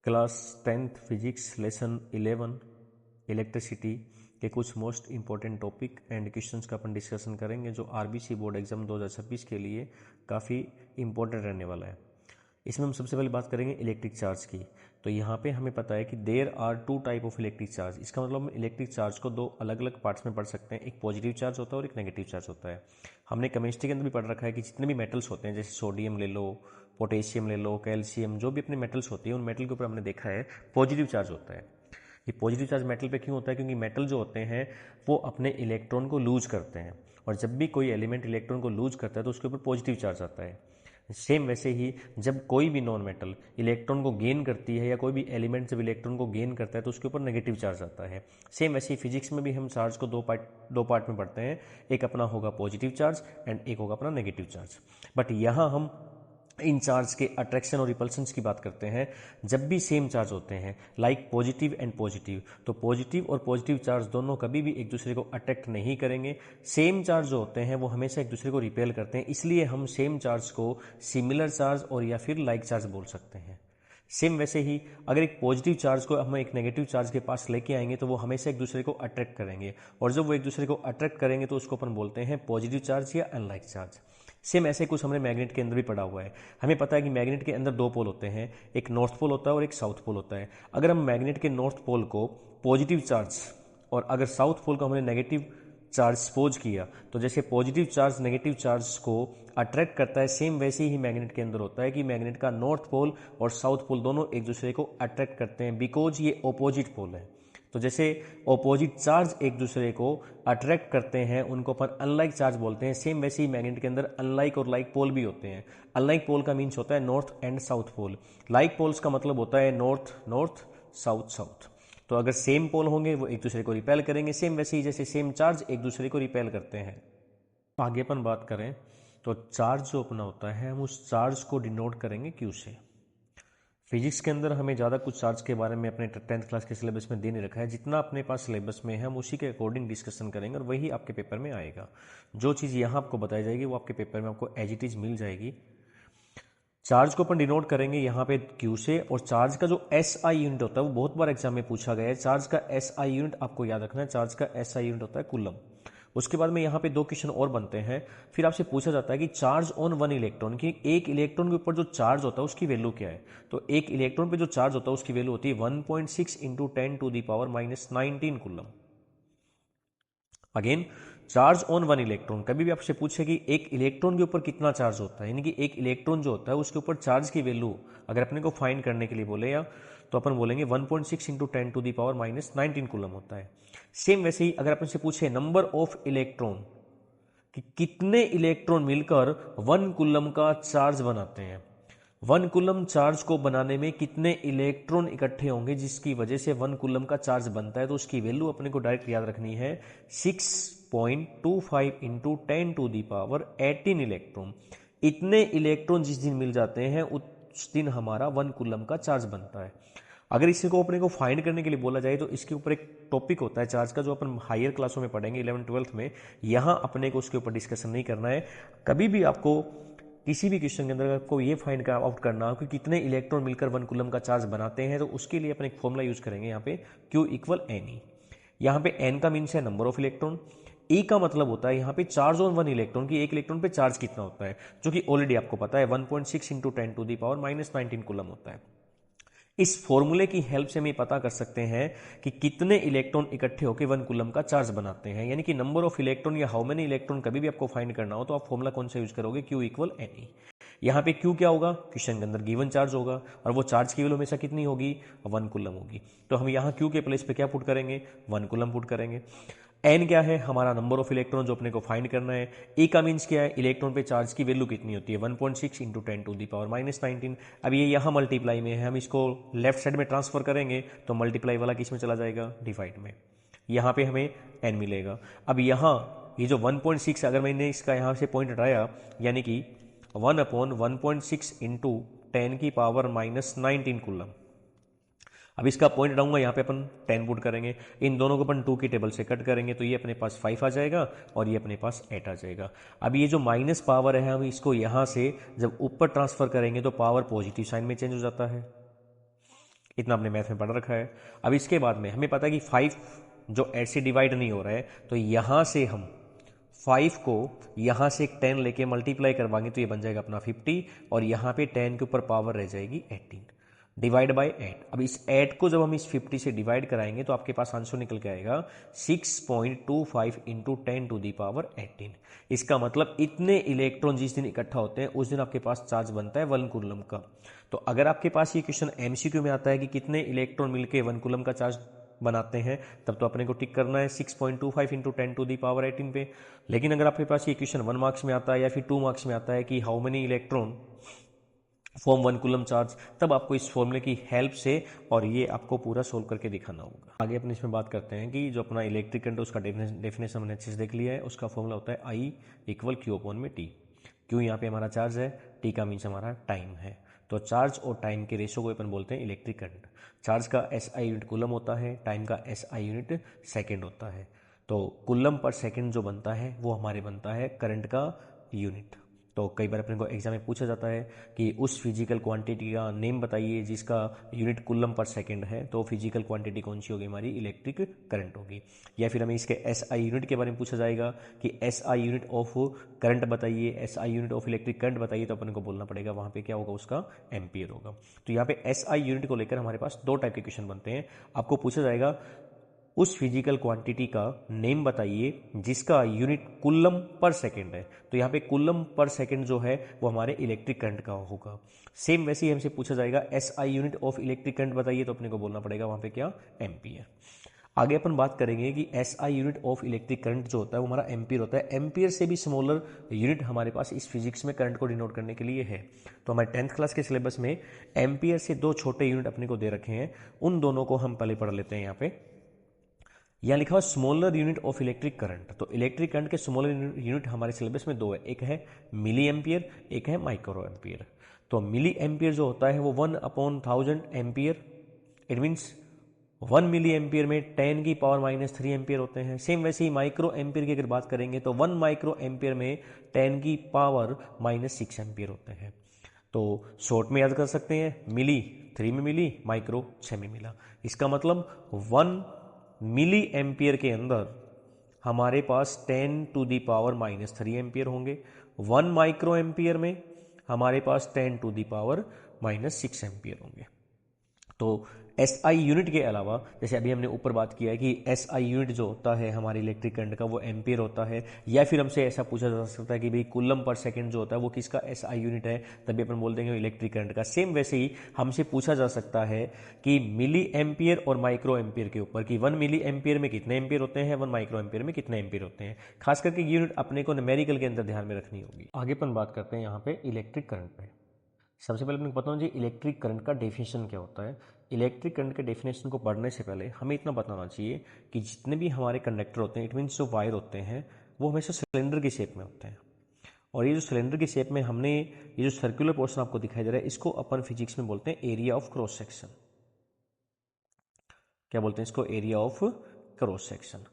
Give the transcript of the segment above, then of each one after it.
Class 10th physics lesson 11 electricity के कुछ most important topic and questions का अपन discussion करेंगे जो आरबीसी बोर्ड एग्जाम 2026 के लिए काफ़ी इंपॉर्टेंट रहने वाला है। इसमें हम सबसे पहले बात करेंगे इलेक्ट्रिक चार्ज की। तो यहाँ पे हमें पता है कि there are two type of electric charge. इसका मतलब हम इलेक्ट्रिक चार्ज को दो अलग अलग पार्ट्स में पढ़ सकते हैं, एक पॉजिटिव चार्ज होता है और एक नेगेटिव चार्ज होता है। हमने केमिस्ट्री के अंदर भी पढ़ रखा है कि जितने भी मेटल्स होते हैं, जैसे सोडियम ले लो, पोटेशियम ले लो, कैल्शियम, जो भी अपने मेटल्स होती है उन मेटल के ऊपर हमने देखा है पॉजिटिव चार्ज होता है। ये पॉजिटिव चार्ज मेटल पे क्यों होता है? क्योंकि मेटल जो होते हैं वो अपने इलेक्ट्रॉन को लूज करते हैं, और जब भी कोई एलिमेंट इलेक्ट्रॉन को लूज करता है तो उसके ऊपर पॉजिटिव चार्ज आता है। सेम वैसे ही जब कोई भी नॉन मेटल इलेक्ट्रॉन को गेन करती है या कोई भी एलिमेंट जब इलेक्ट्रॉन को गेन करता है तो उसके ऊपर नेगेटिव चार्ज आता है। सेम वैसे ही फिजिक्स में भी हम चार्ज को दो पार्ट में पढ़ते हैं, एक अपना होगा पॉजिटिव चार्ज एंड एक होगा अपना नेगेटिव चार्ज। बट यहाँ हम इन चार्ज के अट्रैक्शन और रिपल्शन की बात करते हैं। जब भी सेम चार्ज होते हैं लाइक पॉजिटिव एंड पॉजिटिव, तो पॉजिटिव और पॉजिटिव चार्ज दोनों कभी भी एक दूसरे को अट्रैक्ट नहीं करेंगे। सेम चार्ज जो होते हैं वो हमेशा एक दूसरे को रिपेल करते हैं, इसलिए हम सेम चार्ज को सिमिलर चार्ज और या फिर लाइक चार्ज बोल सकते हैं। सेम वैसे ही अगर एक पॉजिटिव चार्ज को हम एक नेगेटिव चार्ज के पास लेके आएंगे तो वो हमेशा एक दूसरे को अट्रैक्ट करेंगे, और जब वो एक दूसरे को अट्रैक्ट करेंगे तो उसको अपन बोलते हैं पॉजिटिव चार्ज या अनलाइक चार्ज। सेम ऐसे कुछ हमने मैग्नेट के अंदर भी पढ़ा हुआ है। हमें पता है कि मैग्नेट के अंदर दो पोल होते हैं, एक नॉर्थ पोल होता है और एक साउथ पोल होता है। अगर हम मैग्नेट के नॉर्थ पोल को पॉजिटिव चार्ज और अगर साउथ पोल को हमने नेगेटिव चार्ज सपोज किया, तो जैसे पॉजिटिव चार्ज नेगेटिव चार्ज को अट्रैक्ट करता है, सेम वैसे ही मैग्नेट के अंदर होता है कि मैग्नेट का नॉर्थ पोल और साउथ पोल दोनों एक दूसरे को अट्रैक्ट करते हैं, बिकॉज ये ऑपोजिट पोल है। तो जैसे ऑपोजिट चार्ज एक दूसरे को अट्रैक्ट करते हैं उनको अपन अनलाइक चार्ज बोलते हैं, सेम वैसे ही मैग्नेट के अंदर अनलाइक और लाइक पोल भी होते हैं। अनलाइक पोल का मीन्स होता है north and south pole, like poles का मतलब होता है नॉर्थ नॉर्थ साउथ साउथ। तो अगर सेम पोल होंगे वो एक दूसरे को रिपेल करेंगे, सेम वैसे ही जैसे सेम चार्ज एक दूसरे को रिपेल करते हैं। आगे अपन बात करें तो चार्ज जो अपना होता है हम उस चार्ज को डिनोट करेंगे क्यू से। फिजिक्स के अंदर हमें ज़्यादा कुछ चार्ज के बारे में अपने 10th क्लास के सिलेबस में दे नहीं रखा है, जितना अपने पास सिलेबस में है हम उसी के अकॉर्डिंग डिस्कशन करेंगे और वही आपके पेपर में आएगा। जो चीज़ यहाँ आपको बताई जाएगी वो आपके पेपर में आपको एज इट इज मिल जाएगी। चार्ज को अपन डिनोट करेंगे यहाँ पे क्यू से, और चार्ज का जो एस आई यूनिट होता है वो बहुत बार एग्जाम में पूछा गया है। चार्ज का एस आई यूनिट आपको याद रखना है, चार्ज का एस आई यूनिट होता है कूलम। उसके बाद में यहाँ पे दो क्वेश्चन और बनते हैं। फिर आपसे पूछा जाता है कि चार्ज ऑन वन इलेक्ट्रॉन, की एक इलेक्ट्रॉन के ऊपर जो चार्ज होता है उसकी वैल्यू क्या है। तो एक इलेक्ट्रॉन पे जो चार्ज होता है उसकी वैल्यू होती है 1.6 into 10⁻⁻⁹ coulomb. Again charge on one electron, कभी भी आपसे पूछे कि एक इलेक्ट्रॉन के ऊपर कितना चार्ज होता है, यानी कि एक इलेक्ट्रॉन जो होता है उसके ऊपर चार्ज की वैल्यू अगर अपने को फाइंड करने के लिए बोले या तो अपन बोलेंगे 1.6 इंटू 10⁻⁻⁹ कूलम होता है। सेम वैसे ही अगर अपन से पूछे नंबर ऑफ इलेक्ट्रॉन कि कितने इलेक्ट्रॉन मिलकर 1 कूलम का चार्ज बनाते हैं, 1 कूलम चार्ज को बनाने में कितने इलेक्ट्रॉन इकट्ठे होंगे जिसकी वजह से 1 कूलम का चार्ज बनता है, तो उसकी वैल्यू अपने को डायरेक्ट याद रखनी है 6.25 इंटू 10⁻18 इलेक्ट्रॉन। इतने इलेक्ट्रॉन जिस दिन मिल जाते हैं उस दिन हमारा 1 कूलम का चार्ज बनता है। अगर इसी को अपने को फाइंड करने के लिए बोला जाए तो इसके ऊपर एक टॉपिक होता है चार्ज का जो अपन हायर क्लासों में पढ़ेंगे 11th-12th में, यहां अपने को उसके ऊपर डिस्कशन नहीं करना है। कभी भी आपको किसी भी क्वेश्चन के अंदर आपको ये फाइंड आउट करना हो कि कितने इलेक्ट्रॉन मिलकर 1 कूलम का चार्ज बनाते हैं, तो उसके लिए अपन एक फॉर्मूला यूज करेंगे यहाँ पे Q इक्वल एन ई। यहाँ पे n का मीन्स है नंबर ऑफ इलेक्ट्रॉन, E का मतलब होता है यहाँ पे चार्ज ऑन वन इलेक्ट्रॉन की एक इलेक्ट्रॉन पे चार्ज कितना होता है, जो कि ऑलरेडी आपको पता है 1.6 इंटू 10⁻⁻⁹ कूलम होता है। इस फॉर्मूले की हेल्प से हम ये पता कर सकते हैं कि कितने इलेक्ट्रॉन इकट्ठे होकर 1 कूलम का चार्ज बनाते हैं, यानी कि नंबर ऑफ इलेक्ट्रॉन या हाउ मेनी इलेक्ट्रॉन कभी भी आपको फाइंड करना हो तो आप फॉर्मूला कौन सा यूज करोगे, Q इक्वल एन ई। यहाँ पे Q क्या होगा, क्वेश्चन के अंदर गिवन चार्ज होगा और वो चार्ज की वैल्यू हमेशा कितनी होगी, 1 कूलम होगी। तो हम यहाँ Q के प्लेस पे क्या पुट करेंगे, 1 कूलम पुट करेंगे। एन क्या है, हमारा नंबर ऑफ इलेक्ट्रॉन जो अपने को फाइंड करना है। ए का मीन्स क्या है, इलेक्ट्रॉन पे चार्ज की वैल्यू कितनी होती है 1.6 इंटू 10⁻⁻⁹। अब ये यहाँ मल्टीप्लाई में है, हम इसको लेफ्ट साइड में ट्रांसफर करेंगे तो मल्टीप्लाई वाला किस में चला जाएगा, डिवाइड में। यहाँ पे हमें एन मिलेगा। अब यहाँ ये जो 1.6 अगर मैंने इसका यहाँ से पॉइंट हटाया, यानी कि 1/1.6 इंटू 10⁻⁻⁹ कूलम। अब इसका पॉइंट हटाऊंगा, यहाँ पे अपन 10 पुट करेंगे, इन दोनों को अपन 2 की टेबल से कट करेंगे तो ये अपने पास 5 आ जाएगा और ये अपने पास 8 आ जाएगा। अब ये जो माइनस पावर है हम इसको यहाँ से जब ऊपर ट्रांसफर करेंगे तो पावर पॉजिटिव साइन में चेंज हो जाता है। इतना आपने मैथ में पढ़ रखा है। अब इसके बाद में हमें पता है कि 5 जो 8 से डिवाइड नहीं हो रहा है, तो यहाँ से हम 5 को यहाँ से एक 10 लेके मल्टीप्लाई करवाएंगे तो ये बन जाएगा अपना 50, और यहाँ पे 10 के ऊपर पावर रह जाएगी 18 डिवाइड बाय 8। अब इस 8 को जब हम इस 50 से डिवाइड कराएंगे तो आपके पास आंसर निकल के आएगा 6.25 इंटू 10 टू दी पावर 18। इसका मतलब इतने इलेक्ट्रॉन जिस दिन इकट्ठा होते हैं उस दिन आपके पास चार्ज बनता है 1 कूलम का। तो अगर आपके पास ये क्वेश्चन एमसीक्यू में आता है कि कितने इलेक्ट्रॉन मिलके 1 कूलम का चार्ज बनाते हैं, तब तो अपने को टिक करना है 6.25 इंटू 10 टू दी पावर 18 पे। लेकिन अगर आपके पास ये क्वेश्चन 1 मार्क्स में आता है या फिर 2 मार्क्स में आता है कि how many electron form 1 coulomb charge, तब आपको इस फॉर्मूले की हेल्प से और ये आपको पूरा सोल्व करके दिखाना होगा। आगे अपने इसमें बात करते हैं कि जो अपना इलेक्ट्रिक करंट उसका डेफिनेशन हमने अच्छे से देख लिया है। उसका फॉर्मूला होता है I इक्वल क्यू अपॉन में टी। क्यों यहाँ पे हमारा चार्ज है, टी का मीन्स हमारा टाइम है। तो चार्ज और टाइम के रेशो को अपन बोलते हैं इलेक्ट्रिक करंट। चार्ज का SI यूनिट कूलम होता है, टाइम का SI यूनिट सेकेंड होता है। तो कूलम पर सेकेंड जो बनता है वो हमारे बनता है करंट का यूनिट। तो कई बार अपने को एग्जाम में पूछा जाता है कि उस फिजिकल क्वांटिटी का नेम बताइए जिसका यूनिट कूलम पर सेकंड है, तो फिजिकल क्वांटिटी कौन सी होगी, हमारी इलेक्ट्रिक करंट होगी। या फिर हमें इसके SI यूनिट के बारे में पूछा जाएगा कि SI यूनिट ऑफ करंट बताइए, SI unit of electric current बताइए, तो अपने को बोलना पड़ेगा वहाँ पे क्या होगा, उसका एम्पियर होगा। तो यहाँ पे SI यूनिट को लेकर हमारे पास दो टाइप के क्वेश्चन बनते हैं। आपको पूछा जाएगा उस फिजिकल क्वांटिटी का नेम बताइए जिसका यूनिट कूलम पर सेकंड है। तो यहाँ पे कूलम पर सेकंड जो है वो हमारे इलेक्ट्रिक करंट का होगा। सेम वैसे ही हमसे पूछा जाएगा SI unit of electric current बताइए, तो अपने को बोलना पड़ेगा वहाँ पे क्या, एम्पियर। आगे अपन बात करेंगे कि SI unit of electric current जो होता है वो हमारा एम्पियर होता है। एम्पियर से भी स्मॉलर यूनिट हमारे पास इस फिजिक्स में करंट को डिनोट करने के लिए है। तो हमारे 10th क्लास के सिलेबस में एम्पियर से दो छोटे यूनिट अपने को दे रखे हैं, उन दोनों को हम पहले पढ़ लेते हैं। यहाँ पे यहाँ लिखा हुआ smaller unit of electric current. तो इलेक्ट्रिक करंट के स्मॉलर यूनिट हमारे सिलेबस में दो है, एक है मिली एम्पियर, एक है माइक्रो एम्पियर। तो मिली एम्पियर जो होता है वो 1/1000 ampere, it means 1 milli ampere में 10 की पावर -3 एम्पियर होते हैं। सेम वैसे ही माइक्रो एम्पियर की अगर बात करेंगे तो 1 माइक्रो एम्पियर में 10 की पावर -6 एम्पियर होते हैं। तो शॉर्ट में याद कर सकते हैं, मिली 3 में मिली, माइक्रो 6 में मिला। इसका मतलब 1 मिली एम्पियर के अंदर हमारे पास 10 टू दी पावर -3 एम्पियर होंगे। 1 माइक्रो एम्पियर में हमारे पास 10 टू दी पावर -6 एम्पियर होंगे। तो SI यूनिट के अलावा, जैसे अभी हमने ऊपर बात किया है कि SI यूनिट जो होता है हमारे इलेक्ट्रिक करंट का वो एम्पियर होता है, या फिर हमसे ऐसा पूछा जा सकता है कि भाई कूलम पर सेकंड जो होता है वो किसका SI यूनिट है, तभी अपन बोल देंगे इलेक्ट्रिक करंट का। सेम वैसे ही हमसे पूछा जा सकता है कि मिली एम्पियर और माइक्रो एम्पियर के ऊपर कि 1 मिली एम्पियर में कितने एम्पियर होते हैं, 1 माइक्रो एम्पियर में कितने एम्पियर होते हैं। खास करके यूनिट अपने को न्यूमेरिकल के अंदर ध्यान में रखनी होगी। आगे अपन बात करते हैं यहाँ पे इलेक्ट्रिक करंट पे। सबसे पहले अपने को पता होना चाहिए इलेक्ट्रिक करंट का डेफिनेशन क्या होता है। इलेक्ट्रिक करंट के डेफिनेशन को पढ़ने से पहले हमें इतना बताना चाहिए कि जितने भी हमारे कंडक्टर होते हैं, इट मीन्स जो वायर होते हैं, वो हमेशा सिलेंडर की शेप में होते हैं। और ये जो सिलेंडर की शेप में हमने ये जो सर्कुलर पोर्शन आपको दिखाई दे रहा है, इसको अपन फिजिक्स में बोलते हैं एरिया ऑफ क्रॉस सेक्शन। क्या बोलते हैं इसको, एरिया ऑफ क्रॉस सेक्शन।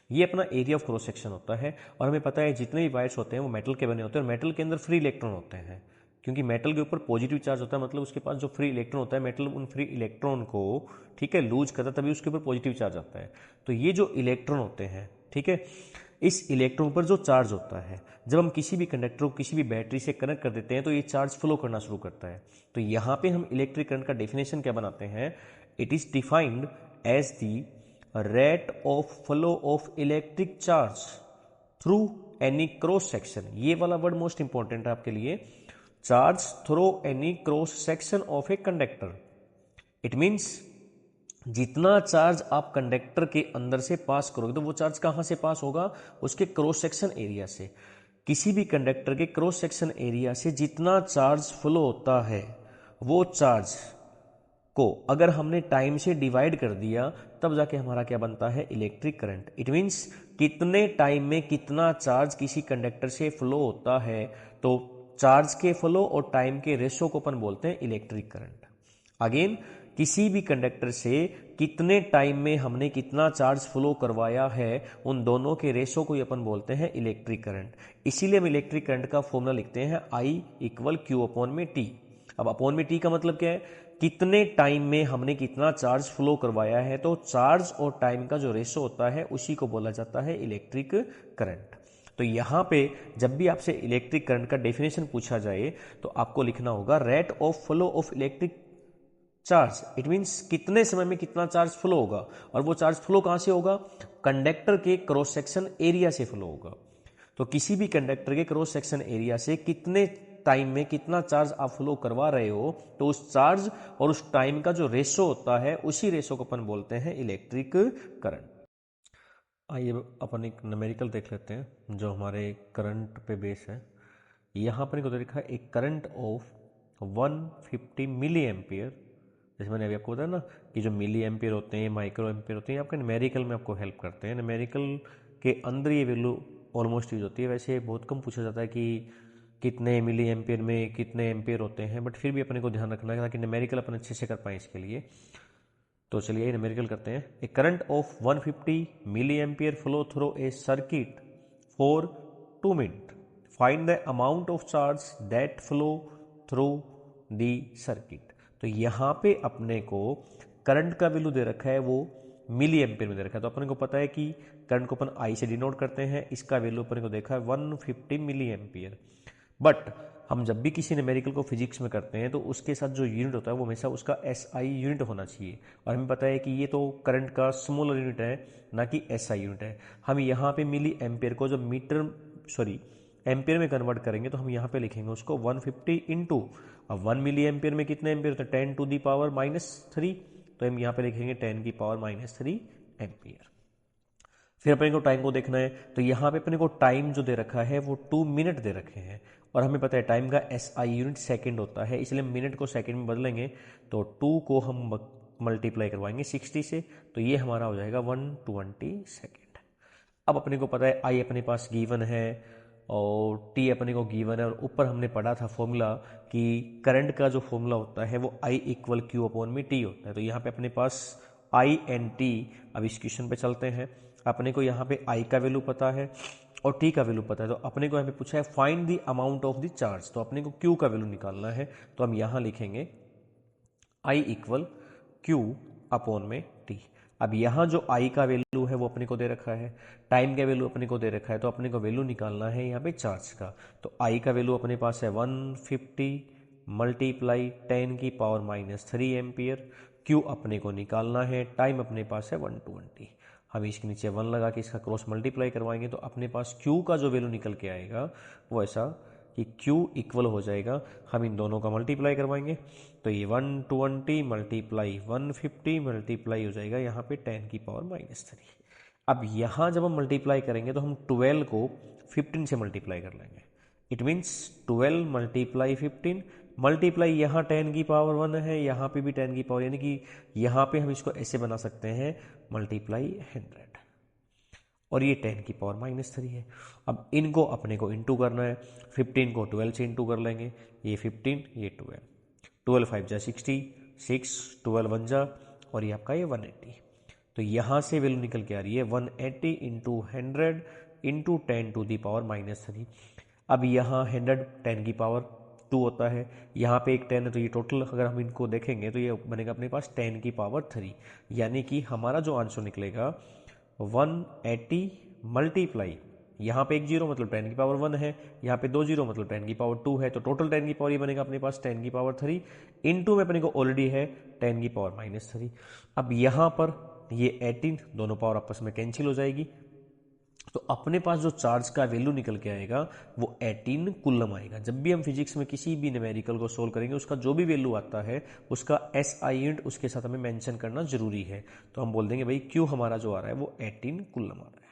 ये अपना एरिया ऑफ क्रॉस सेक्शन होता है। और हमें पता है जितने भी वायर्स होते हैं वो मेटल के बने होते हैं, और मेटल के अंदर फ्री इलेक्ट्रॉन होते हैं। क्योंकि मेटल के ऊपर पॉजिटिव चार्ज होता है, मतलब उसके पास जो फ्री इलेक्ट्रॉन होता है, मेटल उन फ्री इलेक्ट्रॉन को ठीक है लूज करता है, तभी उसके ऊपर पॉजिटिव चार्ज आता है। तो ये जो इलेक्ट्रॉन होते हैं, ठीक है, इस इलेक्ट्रॉन पर जो चार्ज होता है, जब हम किसी भी कंडक्टर को किसी भी बैटरी से कनेक्ट कर देते हैं तो ये चार्ज फ्लो करना शुरू करता है। तो यहाँ पे हम इलेक्ट्रिक करंट का डेफिनेशन क्या बनाते हैं, it is defined as the rate of flow of electric charge through any cross section. ये वाला वर्ड मोस्ट इंपॉर्टेंट है आपके लिए, charge through any cross section of a conductor. It means जितना चार्ज आप कंडक्टर के अंदर से पास करोगे तो वो चार्ज कहां से पास होगा, उसके क्रॉस सेक्शन एरिया से। किसी भी कंडक्टर के क्रॉस सेक्शन एरिया से जितना चार्ज फ्लो होता है, वो चार्ज को अगर हमने टाइम से डिवाइड कर दिया तब जाके हमारा क्या बनता है, इलेक्ट्रिक करंट। इट मीन्स कितने टाइम में कितना चार्ज किसी कंडक्टर से फ्लो होता है, तो चार्ज के फ्लो और टाइम के रेशो को अपन बोलते हैं इलेक्ट्रिक करंट। अगेन, किसी भी कंडक्टर से कितने टाइम में हमने कितना चार्ज फ्लो करवाया है, उन दोनों के रेशो को अपन बोलते हैं इलेक्ट्रिक करंट। इसीलिए हम इलेक्ट्रिक करंट का फॉर्मूला लिखते हैं I इक्वल क्यू अपॉन में टी। अब अपॉन में टी का मतलब क्या है, कितने टाइम में हमने कितना चार्ज फ्लो करवाया है। तो चार्ज और टाइम का जो रेशो होता है उसी को बोला जाता है इलेक्ट्रिक करंट। तो यहां पे जब भी आपसे इलेक्ट्रिक करंट का डेफिनेशन पूछा जाए तो आपको लिखना होगा rate of flow of electric charge. It means कितने समय में कितना चार्ज फ्लो होगा, और वो चार्ज फ्लो कहां से होगा, कंडक्टर के क्रॉस सेक्शन एरिया से फ्लो होगा। तो किसी भी कंडक्टर के क्रॉस सेक्शन एरिया से कितने टाइम में कितना चार्ज आप फ्लो करवा रहे हो, तो उस चार्ज और उस टाइम का जो रेशो होता है उसी रेशो को अपन बोलते हैं इलेक्ट्रिक करंट। आइए अपन एक न्यूमेरिकल देख लेते हैं जो हमारे करंट पे बेस है। यहाँ पर को देखा है एक करंट ऑफ 150 मिली एम्पियर। जैसे मैंने अभी आपको बताया ना कि जो मिली एम्पियर होते हैं, माइक्रो एम्पियर होते हैं, आपके न्यूमेरिकल में आपको हेल्प करते हैं। न्यूमेरिकल के अंदर ये वैल्यू ऑलमोस्ट यूज होती है। वैसे बहुत कम पूछा जाता है कि कितने मिली एम्पियर में कितने एम्पियर होते हैं, बट फिर भी अपने को ध्यान रखना है ताकि न्यूमेरिकल अपन अच्छे से कर पाए इसके लिए। तो चलिए न्यूमेरिकल करते हैं। A current of 150 milli ampere flow through a circuit for 2 minute. Find the amount of charge that flow through the circuit. तो यहाँ पे अपने को करंट का वैल्यू दे रखा है वो मिली एम्पियर में दे रखा है। तो अपने को पता है कि करंट को अपन आई से डिनोट करते हैं, इसका वैल्यू अपने को देखा है 150 मिली एम्पियर। बट हम जब भी किसी न्यूमेरिकल को फिजिक्स में करते हैं तो उसके साथ जो यूनिट होता है वो हमेशा उसका एसआई यूनिट होना चाहिए। और हमें पता है कि ये तो करंट का स्मॉलर यूनिट है, ना कि एसआई यूनिट है। हम यहाँ पे मिली एम्पियर को जब एम्पियर में कन्वर्ट करेंगे तो हम यहाँ पे लिखेंगे उसको 150 इंटू, अब 1 मिली एम्पियर में कितने एम्पियर होते हैं, 10 टू दी पावर -3। तो हम यहाँ पे लिखेंगे 10 की पावर -3 एम्पियर। फिर अपने को टाइम को देखना है, तो यहाँ पे अपने को टाइम जो दे रखा है वो 2 मिनट दे रखे हैं, और हमें पता है टाइम का एसआई यूनिट सेकंड होता है, इसलिए मिनट को सेकंड में बदलेंगे। तो 2 को हम मल्टीप्लाई करवाएंगे 60 से, तो ये हमारा हो जाएगा 120 सेकेंड। अब अपने को पता है आई अपने पास गिवन है और टी अपने को गिवन है, और ऊपर हमने पढ़ा था फॉर्मूला कि करंट का जो फॉर्मूला होता है वो आई इक्वल क्यू अपॉन में टी होता है। तो यहाँ पे अपने पास आई एंड टी। अब इस क्वेश्चन पे चलते हैं। अपने को यहाँ पे आई का वैल्यू पता है और टी का वैल्यू पता है, तो अपने को यहाँ पे पूछा है find the amount of the charge. तो अपने को क्यू का वैल्यू निकालना है, तो हम यहाँ लिखेंगे आई इक्वल क्यू अपॉन में टी। अब यहाँ जो आई का वैल्यू है वो अपने को दे रखा है, टाइम का वैल्यू अपने को दे रखा है, तो अपने को वैल्यू निकालना है यहाँ पे चार्ज का। तो आई का वैल्यू अपने पास है 150 मल्टीप्लाई 10 की पावर -3 एम्पियर। क्यू अपने को निकालना है, टाइम अपने पास है 120। हम इसके नीचे 1 लगा के इसका क्रॉस मल्टीप्लाई करवाएंगे, तो अपने पास Q का जो वैल्यू निकल के आएगा वो ऐसा कि Q इक्वल हो जाएगा, हम इन दोनों का मल्टीप्लाई करवाएंगे, तो ये 120 मल्टीप्लाई 150 मल्टीप्लाई हो जाएगा यहाँ पे 10 की पावर -3। अब यहाँ जब हम मल्टीप्लाई करेंगे तो हम 12 को 15 से मल्टीप्लाई कर लेंगे। इट मीन्स 12 मल्टीप्लाई 15 मल्टीप्लाई यहाँ 10 की पावर 1 है, यहाँ पे भी 10 की पावर, यानी कि यहाँ पे हम इसको ऐसे बना सकते हैं मल्टीप्लाई 100, और ये 10 की पावर -3 है। अब इनको अपने को इंटू करना है, 15 को 12 से इंटू कर लेंगे, ये 15 ये 12, 12 5 जा 60, 6 12 1 जा, और ये आपका ये 180। तो यहाँ से वैल्यू निकल के आ रही है 180 into 100 into 10 to the power -3। अब यहाँ 100 10 की पावर 2 होता है, यहाँ पे एक 10 है, तो ये टोटल अगर हम इनको देखेंगे तो ये बनेगा अपने पास 10 की पावर 3, यानी कि हमारा जो आंसर निकलेगा 180 मल्टीप्लाई, यहाँ पे एक जीरो मतलब 10 की पावर 1 है, यहाँ पे 2 जीरो मतलब 10 की पावर 2 है, तो टोटल 10 की पावर ये बनेगा अपने पास 10 की पावर 3 इंटू में अपने को ऑलरेडी है 10 की पावर -3। अब यहाँ पर ये 18 दोनों पावर आपस में कैंसिल हो जाएगी, तो अपने पास जो चार्ज का वैल्यू निकल के आएगा वो 18 कूलम आएगा। जब भी हम फिजिक्स में किसी भी न्यूमेरिकल को सोल्व करेंगे उसका जो भी वैल्यू आता है उसका एसआई यूनिट उसके साथ हमें मेंशन करना जरूरी है। तो हम बोल देंगे भाई क्यू हमारा जो आ रहा है वो 18 कूलम आ रहा है।